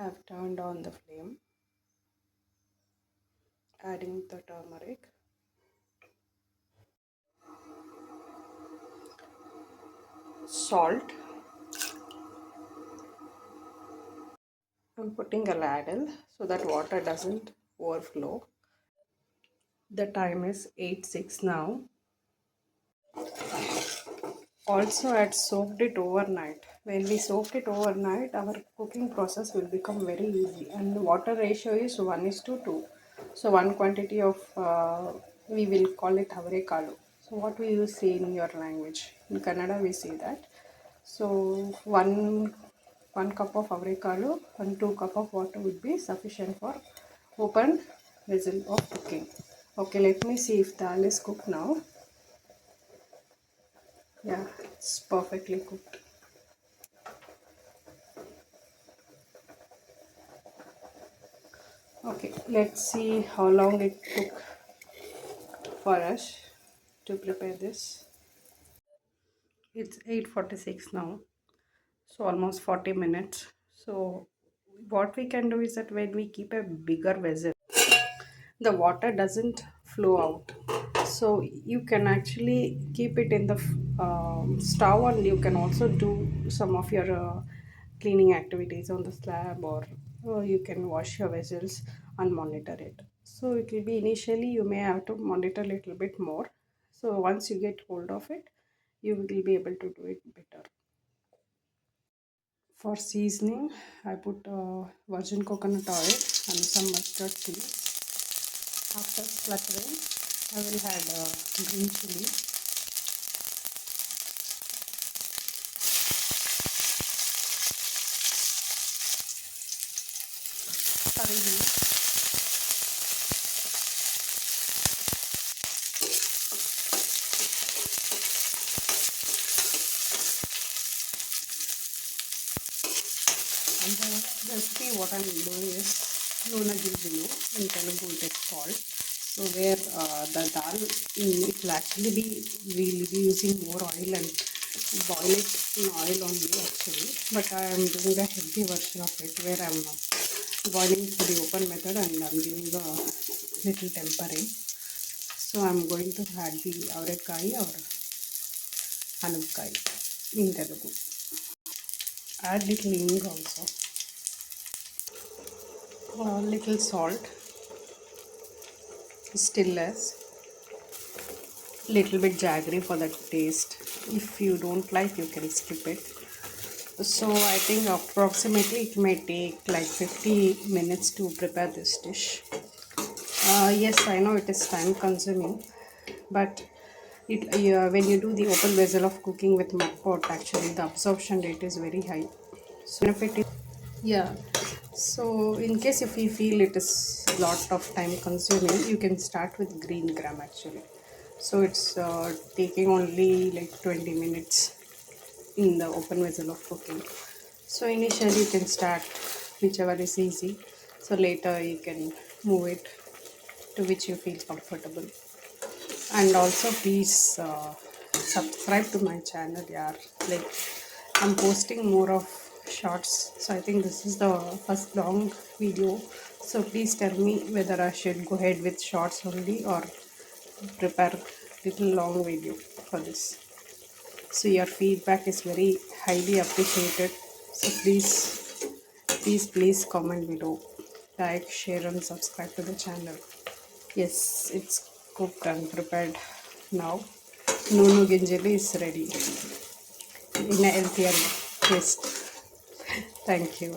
I've turned on the flame, adding the turmeric, salt. I'm putting a ladle so that water doesn't overflow. The time is 8:06 now. Also, I had soaked it overnight. When we soaked it overnight, our cooking process will become very easy. And the water ratio is 1:2. So one quantity of, we will call it Avarakkai. So what will you say in your language? In Kannada we say that. So one cup of Avarakkai and 2 cup of water would be sufficient for open vessel of cooking. Okay, let me see if dal is cooked now. Yeah, it's perfectly cooked. Okay, let's see how long it took for us to prepare this. It's 8:46 now, so almost 40 minutes. So what we can do is that when we keep a bigger vessel, the water doesn't flow out. So you can actually keep it in the stove, and you can also do some of your cleaning activities on the slab, or you can wash your vessels and monitor it. So it will be initially you may have to monitor a little bit more. So once you get hold of it, you will be able to do it better. For seasoning, I put virgin coconut oil and some mustard seeds. After splattering, I will add green chili, curry leaves, and the recipe what I'm doing is Nuna Gizilu, in Telugu it is called. So where the dal, it will actually be, we will be using more oil and boil it in oil only actually. But I am doing the healthy version of it where I am boiling for the open method and I am giving a little tempering. So I am going to add the Avarakkai or Anavkai in Telugu. Add little hing also. Little salt, still less. Little bit jaggery for the taste. If you don't like, you can skip it. So I think approximately it may take like 50 minutes to prepare this dish. Yes, I know it is time consuming, but when you do the open vessel of cooking with mud pot, actually the absorption rate is very high. So benefit is, yeah. So in case if you feel it is lot of time consuming, you can start with green gram actually. So it's taking only like 20 minutes in the open vessel of cooking. So initially you can start whichever is easy. So later you can move it to which you feel comfortable. And also please subscribe to my channel. Yeah, like I'm posting more of shorts. So I think this is the first long video. So please tell me whether I should go ahead with shorts only or prepare little long video for this. So your feedback is very highly appreciated. So please comment below, like, share and subscribe to the channel. Yes, it's cooked and prepared now. Nunu ginjali is ready in a healthier taste. Thank you.